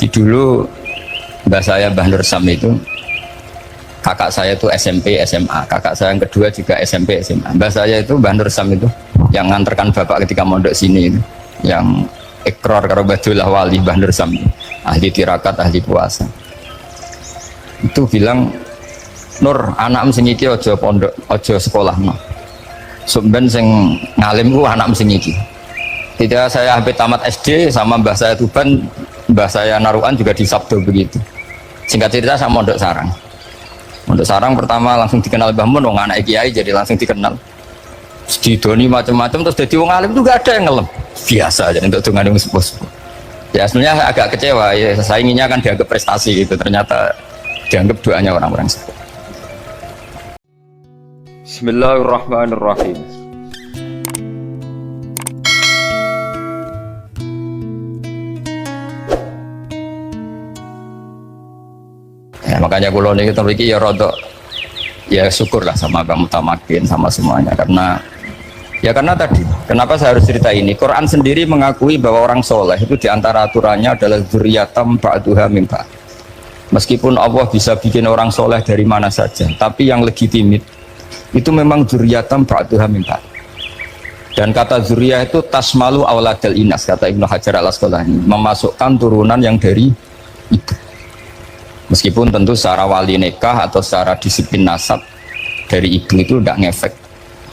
Jadi dulu mbah saya Mbah Nur Sam itu, kakak saya itu SMP SMA, kakak saya yang kedua juga SMP SMA. Mbah saya itu Mbah Nur Sam itu yang nganterkan bapak ketika mondok sini itu, yang ikrar karo Badullah Wali Mbah Nur Sam, ahli tirakat, ahli puasa. Itu bilang, Nur, anak sing iki aja pondok, aja sekolah no. Sumben sing ngalim ku anak sing iki. Ketika saya hampir tamat SD sama mbah saya Tuban, mbah saya Naruan juga di Sabdo begitu. Singkat cerita saya mondok sarang. Mondok sarang pertama langsung dikenal Mbah Mun, wong anak kiai jadi langsung dikenal. Didoni macam-macam terus jadi wong alim itu gak ada yang ngelem. Biasa aja untuk dengan yang sepuh-sepuh. Ya sebenarnya saya agak kecewa ya, saya inginnya kan dianggap prestasi gitu, ternyata dianggap doanya orang-orang sepuh. Bismillahirrahmanirrahim. Ya, makanya kalau ini kita ya rodok ya syukurlah sama Bang Mutamakin sama semuanya karena tadi kenapa saya harus cerita ini. Quran sendiri mengakui bahwa orang soleh itu diantara aturannya adalah dzurriyyatam ba'duha min ba'd. Meskipun Allah bisa bikin orang soleh dari mana saja, tapi yang legitimit itu memang dzurriyyatam ba'duha min ba'd. Dan kata dzurriyah itu tasmalu auladal inas, kata Ibnu Hajar al-Asqalani, memasukkan turunan yang dari ibu. Meskipun tentu secara wali nikah atau secara disiplin nasab dari ibu itu tidak ngefek,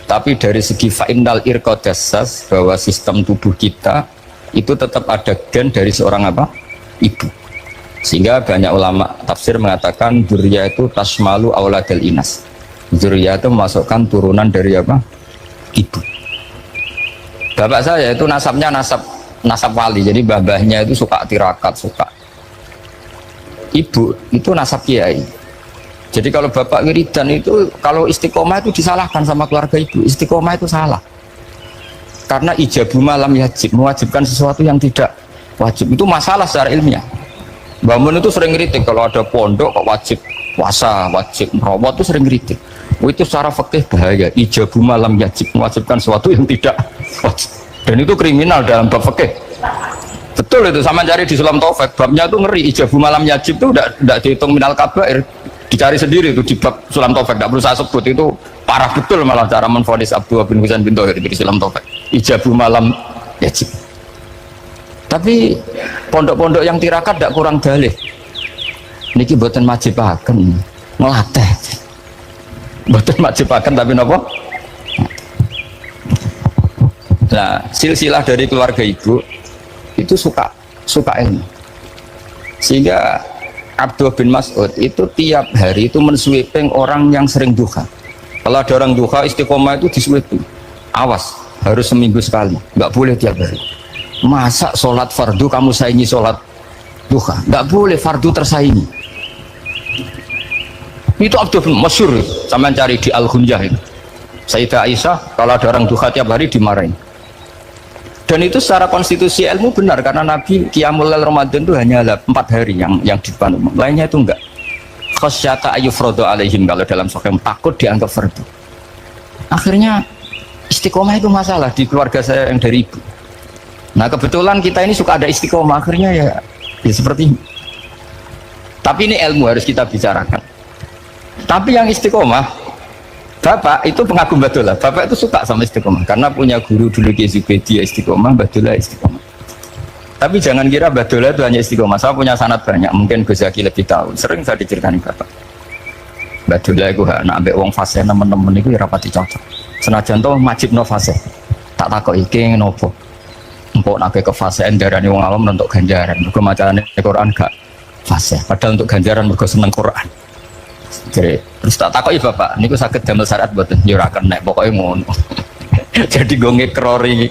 tapi dari segi fa'innal irqadassas, bahwa sistem tubuh kita itu tetap ada gen dari seorang apa? Ibu. Sehingga banyak ulama tafsir mengatakan dzurriyah itu tasmalu auladal inas. Dzurriyah itu memasukkan turunan dari apa? Ibu. Bapak saya itu nasabnya nasab wali, jadi babahnya itu suka tirakat, suka. Ibu itu nasab kiai. Jadi kalau bapak wiridan itu, kalau istiqomah itu disalahkan sama keluarga ibu. Istiqomah itu salah karena ijabu malam yajib, mewajibkan sesuatu yang tidak wajib. Itu masalah secara ilmiah. Mbak Mun itu sering kritik kalau ada pondok kok wajib puasa, wajib merawat, itu sering kritik. Itu secara fikih bahaya. Ijabu malam yajib, mewajibkan sesuatu yang tidak wajib, dan itu kriminal dalam bab fikih. Betul itu, sama cari di Sulam Taufik, babnya itu ngeri. Ijabu malam yajib itu tidak dihitung minal kabair, dicari sendiri itu di bab Sulam Taufik, tidak perlu saya sebut. Itu parah betul malah cara menvonis Abdullah bin Husain bin Thohir di Sulam Taufik, ijabu malam yajib. Tapi pondok-pondok yang tirakat tidak kurang dalih. Niki boten majibaken, ngelatih. Boten majibaken tapi nopo? Nah, silsilah dari keluarga ibu itu suka ilmu, sehingga Abdullah bin Mas'ud itu tiap hari itu mensweeping orang yang sering duha. Kalau ada orang duha istiqomah itu disweeping, awas harus seminggu sekali, nggak boleh tiap hari. Masa sholat fardu kamu saingi sholat duha? Nggak boleh, fardu tersaingi. Itu Abdullah bin masyhur, sama cari di Al-Ghunjah itu. Sayyidah Aisyah kalau ada orang duha tiap hari dimarahin. Dan itu secara konstitusi ilmu benar, karena Nabi Qiyamul Lail Ramadan itu hanya 4 hari yang di depan umum, lainnya itu enggak. Khasyata ayyufrodo alaihim, kalau dalam sahih takut dianggap fardu. Akhirnya istiqomah itu masalah di keluarga saya yang dari ibu. Nah kebetulan kita ini suka ada istiqomah, akhirnya ya seperti ini. Tapi ini ilmu harus kita bicarakan. Tapi yang istiqomah, Bapak itu pengagum Badullah. Bapak itu suka sama istiqomah karena punya guru dulu Ki Zubedi istiqomah, Badullah istiqomah. Tapi jangan kira Badullah itu hanya istiqomah. Saya punya sanad banyak, mungkin Gus Zaki lebih tahu. Sering saya diceritain Bapak. Badullah itu nak ambek wong fase teman-teman itu rapati cocok. Senajan to majibno fase. Tak takok iki ngopo. Empuk nak ke fasean darani wong awam untuk ganjaran. Mergo macane Quran gak fase. Padahal untuk ganjaran mergo seneng Quran. Jadi, terus tak takoki Bapak, niku saged damel syariat mboten? Ya ora kenek, pokoke ngono. Jadi gue ngekrori.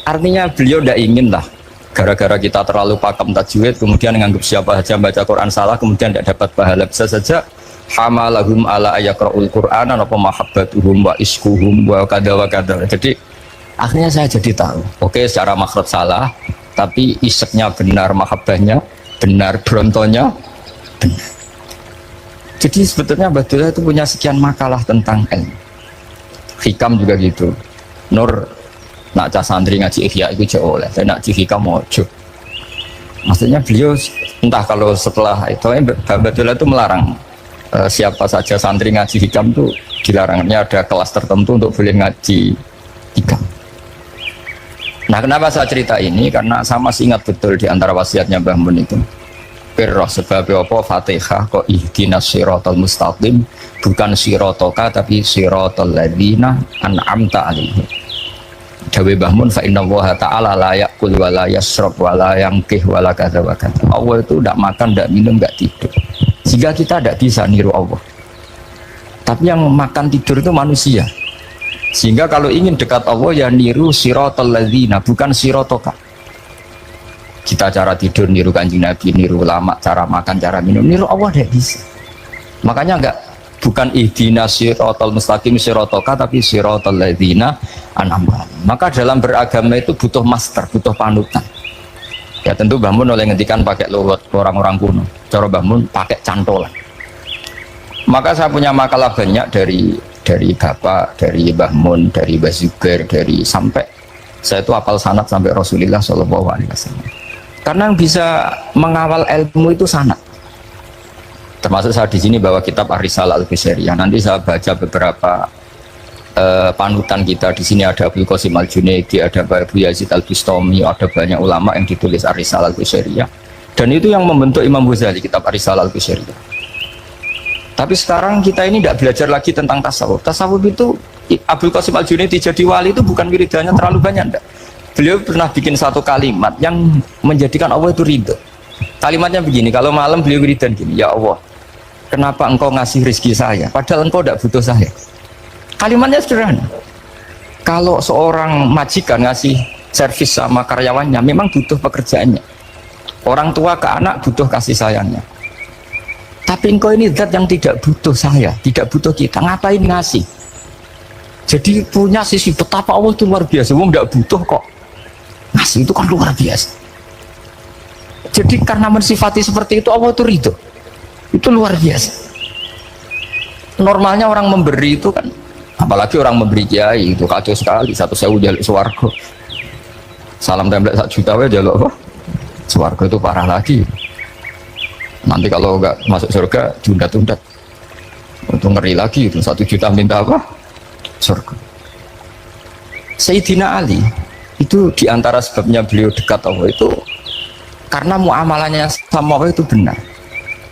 Artinya beliau ndak ingin lah gara-gara kita terlalu pakem tajwid kemudian menganggap siapa saja baca Quran salah kemudian tidak dapat pahala. Bisa saja hamalahum ala ayakra'ul Qur'an apa mahabbatuhum wa iskuhum wa kada wa kada. Jadi akhirnya saya jadi tahu, oke secara makhraj salah, tapi iseknya benar, mahabbahnya benar, brontonya benar. Jadi sebetulnya Badullah itu punya sekian makalah tentang ilmu. Hikam juga gitu. Nur nak cah santri ngaji ihya itu jauh oleh, saya nak hikam mojo. Maksudnya beliau entah kalau setelah itu Babatullah itu melarang siapa saja santri ngaji hikam tuh dilarangnya ada kelas tertentu untuk boleh ngaji hikam. Nah, kenapa saya cerita ini? Karena saya masih ingat betul di antara wasiatnya Mbah Mun itu. Pirroh sebab apa Fatihah kok ihdinas siratal mustaqim, bukan siratoka tapi siratal ladzina an'amta alaihim. Dawe Mbah Mun fa innallaha ta'ala la ya'kul wa la yashrab wa la yanqih wa la kadza wa kadza. Allah itu tidak makan, tidak minum, tidak tidur. Sehingga kita tidak bisa niru Allah. Tapi yang makan tidur itu manusia. Sehingga kalau ingin dekat Allah ya niru siratal ladzina, bukan sirotoka. Kita cara tidur niru Kanjeng Nabi, niru ulama, cara makan, cara minum, niru Allah tidak bisa. Makanya bukan ihdinas siratal mustaqim sirotoka, tapi siratal ladzina an'amta. Maka dalam beragama itu butuh master, butuh panutan. Ya tentu Mbah Mun oleh ngendikan pakai luwet orang-orang kuno. Cara Mbah Mun pakai cantolan. Maka saya punya makalah banyak dari Bapak, dari Mbah Mun, dari Mbah Zubair, dari sampai saya itu hafal sanad sampai Rasulullah SAW. Karena yang bisa mengawal ilmu itu sanad. Termasuk saya di sini bawa kitab Ar-Risalah Al-Qusairiyah. Nanti saya baca beberapa panutan kita. Di sini ada Abdul Qasim Al-Junaidi, ada Abu Yazid Al-Bustami, ada banyak ulama yang ditulis Ar-Risalah Al-Qusairiyah. Dan itu yang membentuk Imam Ghazali, kitab Ar-Risalah Al-Qusairiyah. Tapi sekarang kita ini tidak belajar lagi tentang tasawuf. Tasawuf itu Abdul Qasim Al-Junaidi jadi wali itu bukan wiridannya terlalu banyak, enggak. Beliau pernah bikin satu kalimat yang menjadikan Allah itu ridho. Kalimatnya begini, kalau malam beliau wiridan gini, ya Allah, kenapa engkau ngasih rezeki saya padahal engkau tidak butuh saya. Kalimatnya sederhana. Kalau seorang majikan ngasih servis sama karyawannya memang butuh pekerjaannya. Orang tua ke anak butuh kasih sayangnya. Tapi engkau ini zat yang tidak butuh saya, tidak butuh kita, ngapain ngasih? Jadi punya sisi betapa Allah itu luar biasa. Wong tidak butuh kok ngasih, itu kan luar biasa. Jadi karena mensifati seperti itu Allah itu ridho. Itu luar biasa. Normalnya orang memberi itu kan, apalagi orang memberi kiai itu kacau sekali. 1.000 jaluk swarga, salam template 1 juta aja jaluk apa? Swarga itu parah lagi. Nanti kalau nggak masuk surga tunda-tunda itu ngeri lagi. Itu 1 juta minta apa? Surga. Sayyidina Ali itu diantara sebabnya beliau dekat Allah itu karena muamalahnya sama Allah itu benar.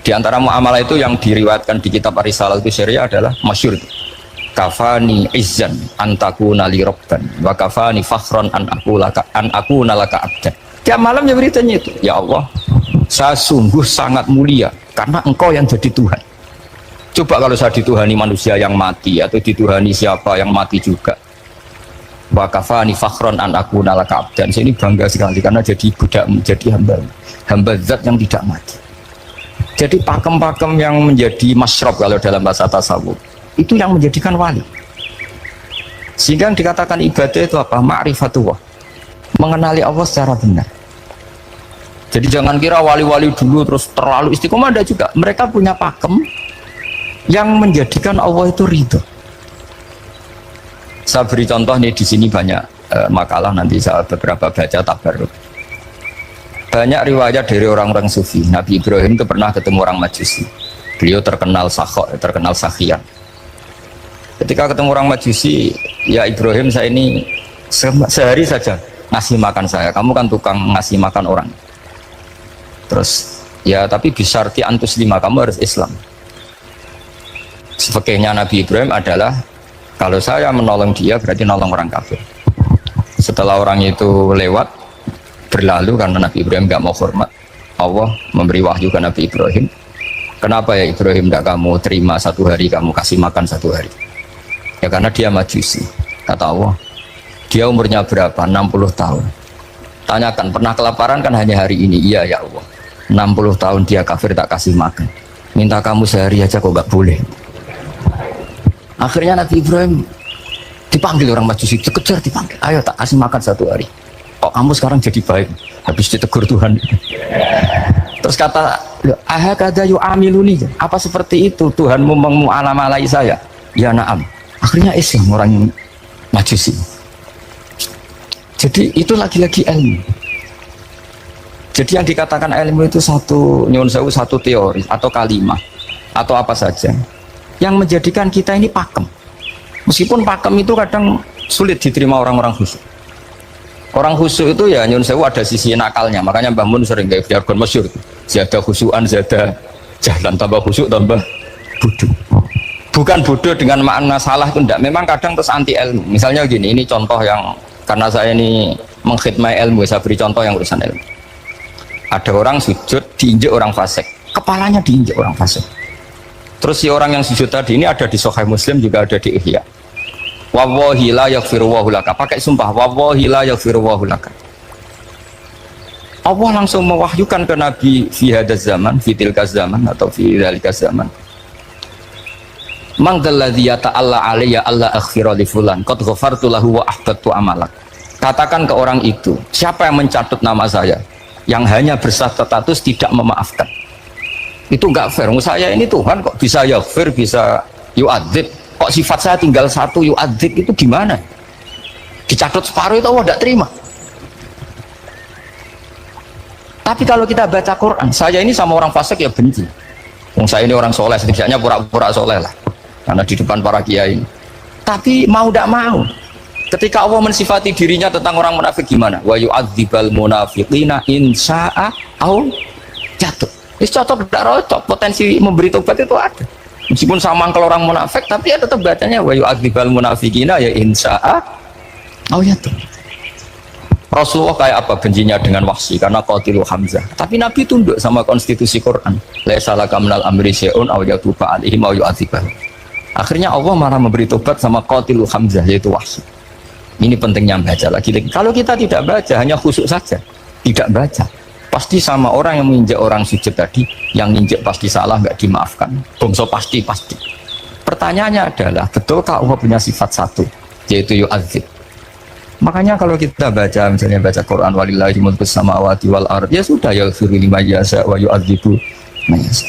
Di antara muamalah itu yang diriwayatkan di kitab Ar-Risalah Al-Qusairiyah adalah masyhur, kafani izzan antakuna li rabban wa kafani fakhran an akuna laka abdan. Tiap malam ya beritanya itu, ya Allah, saya sungguh sangat mulia karena engkau yang jadi Tuhan. Coba kalau saya dituhani manusia yang mati atau dituhani siapa yang mati juga. Wa kafani fakhran an akuna laka abdan. Saya ini bangga sekali karena jadi budak, menjadi hamba zat yang tidak mati. Jadi pakem-pakem yang menjadi masyrab kalau dalam bahasa tasawuf itu yang menjadikan wali. Sehingga yang dikatakan ibadah itu apa? Ma'rifatullah, mengenali Allah secara benar. Jadi jangan kira wali-wali dulu terus terlalu istiqomah, ada juga mereka punya pakem yang menjadikan Allah itu ridho. Saya beri contoh nih di sini banyak makalah, nanti saya beberapa baca tabarruk. Banyak riwayat dari orang-orang sufi. Nabi Ibrahim itu pernah ketemu orang Majusi. Beliau terkenal sakhok, terkenal sakhian. Ketika ketemu orang Majusi, ya Ibrahim, saya ini sehari saja ngasih makan saya. Kamu kan tukang ngasih makan orang. Terus, ya tapi bisyarti antus lima, kamu harus Islam. Fikihnya Nabi Ibrahim adalah kalau saya menolong dia berarti nolong orang kafir. Setelah orang itu lewat berlalu, karena Nabi Ibrahim gak mau hormat, Allah memberi wahyu ke Nabi Ibrahim. Kenapa ya Ibrahim tidak kamu terima 1 hari, kamu kasih makan 1 hari? Ya karena dia Majusi. Kata Allah, dia umurnya berapa? 60 tahun. Tanyakan, pernah kelaparan kan hanya hari ini? Iya ya Allah, 60 tahun dia kafir tak kasih makan. Minta kamu sehari aja kok gak boleh. Akhirnya Nabi Ibrahim dipanggil orang Majusi, dikejar, dipanggil, ayo tak kasih makan 1 hari. Kok kamu sekarang jadi baik? Habis ditegur Tuhan. Terus kata, ahakada yu'amiluni, apa seperti itu Tuhanmu mengu'alamalai saya? Ya na'am. Akhirnya Islam orang Majusi. Jadi itu lagi-lagi ilmu. Jadi yang dikatakan ilmu itu satu nyuwun sewu, satu teori atau kalimat atau apa saja yang menjadikan kita ini pakem. Meskipun pakem itu kadang sulit diterima orang-orang khusyuk. Orang khusyuk itu ya nyuwun sewu ada sisi nakalnya. Makanya Mbah Mun sering kayak jargon masyhur. Zada khusyuan, zada jalan, tambah khusyuk tambah bodoh. Bukan bodoh dengan makna salah itu enggak. Memang kadang terus anti ilmu. Misalnya gini, ini contoh yang karena saya ini mengkhidmati ilmu, saya beri contoh yang urusan ilmu. Ada orang sujud diinjek orang fasik, kepalanya diinjek orang fasik. Terus si orang yang sujud tadi ini ada di Sahih Muslim, juga ada di Ihya. Wallahi la yaghfirullahu laka. Pakai sumpah, wallahi la yaghfirullahu laka. Allah langsung mewahyukan ke Nabi fi hadzal zaman, fi tilkaz zaman atau fi dzalikaz zaman. Man dzalladzi yata'alla alayya alla aghfira li fulan qad ghafartu lahu wa ahbattu amalak. Katakan ke orang itu, siapa yang mencatut nama saya yang hanya berstatus tidak memaafkan, itu enggak fair. Saya ini Tuhan kok bisa yaghfir, bisa yu'adzib, kok sifat saya tinggal satu yu'adzib, itu gimana? Dicatut separuh itu Allah tidak terima. Tapi kalau kita baca Quran, saya ini sama orang fasik ya benci. Saya ini orang soleh, setidaknya pura-pura soleh lah, karena di depan para kiai. Tapi mau tidak mau, ketika Allah mensifati dirinya tentang orang munafik gimana? Wa yu'adzibal munafiqina in sya'a au jatuh. Ini cocok tidak cocok, potensi memberi tobat itu ada. Meskipun sama kalau orang munafik, tapi ya tetap bacanya wa yu'adzibal munafiqina ya in sya'a au jatuh. Rasulullah kayak apa bencinya dengan Wahsy karena qatilu Hamzah. Tapi Nabi tunduk sama konstitusi Quran. Laisa laka minal amri syai'un aw yatuba alaihim aw yu'adzibah. Akhirnya Allah malah memberi tobat sama qatilu Hamzah, yaitu Wahsy. Ini pentingnya baca lagi. Kalau kita tidak baca, hanya khusyuk saja, tidak baca, pasti sama orang yang menginjak orang sujud tadi, yang injak pasti salah, nggak dimaafkan. Bongso pasti. Pertanyaannya adalah, betulkah Allah punya sifat satu, yaitu yu'adzib? Makanya kalau kita baca, misalnya baca Quran, walillahi mulkus samawati wal ard, ya sudah, yaghfiru liman yasha wa yu'adzibu man yasha.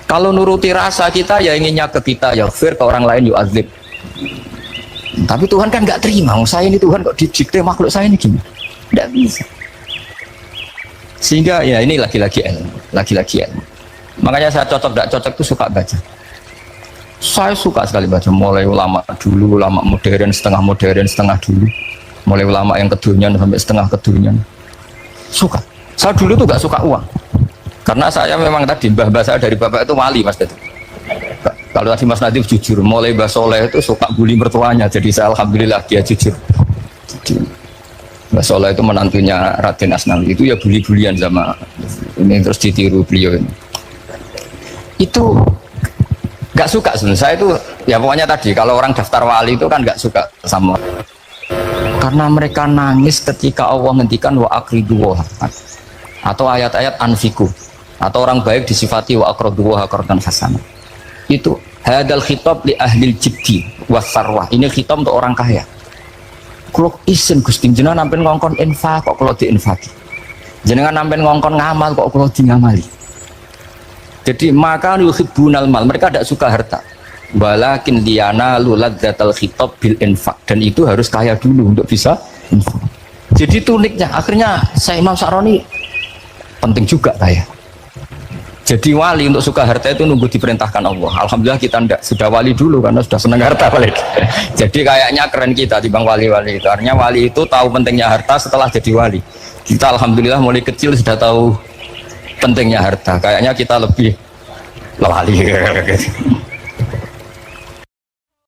Kalau nuruti rasa kita, ya inginnya ke kita yaghfir, ke orang lain yu'adzib. Tapi Tuhan kan nggak terima. Saya ini Tuhan kok didikte makhluk saya ini gimana? Nggak bisa. Sehingga ya ini lagi-lagi ilmu. Makanya saya cocok nggak cocok itu suka baca. Saya suka sekali baca, mulai ulama dulu, ulama modern, setengah dulu, mulai ulama yang kedunian sampai setengah kedunian. Suka. Saya dulu tuh nggak suka uang, karena saya memang tadi mbah saya dari bapak itu wali, Mas Dadi. Kalau tadi Mas Nadif jujur, mulai Mbah Soleh itu suka bully mertuanya, jadi saya alhamdulillah dia jujur. Jadi Mbah Soleh itu menantunya Raden Asnawi, itu ya bully-bulian sama ini, terus ditiru beliau ini. Itu nggak suka sebenarnya. Saya itu ya pokoknya tadi kalau orang daftar wali itu kan nggak suka sama, karena mereka nangis ketika Allah ngendikan wa aqridu atau ayat-ayat anfiku, atau orang baik disifati wa aqridu wa qardan hasanah. Itu hadal khitab li ahlil jiddi wasarwah. Ini khitab untuk orang kaya. Kalau isin Gusti jenengan nampen ngongkon infak kok kalau diinfaki, jenengan nampen ngongkon ngamal kok kalau di ngamali. Jadi maka yuhibbunal mal, mereka tidak suka harta, walakin liyana luladzatal khitab bil infak, dan itu harus kaya dulu untuk bisa infak. Jadi itu uniknya. Akhirnya saya Imam Sa'roni penting juga kaya. Jadi wali untuk suka harta itu nunggu diperintahkan Allah. Alhamdulillah kita enggak, sudah wali dulu karena sudah senang harta balik. Jadi kayaknya keren kita dibanding wali-wali itu. Artinya wali itu tahu pentingnya harta setelah jadi wali. Kita alhamdulillah mulai kecil sudah tahu pentingnya harta. Kayaknya kita lebih wali.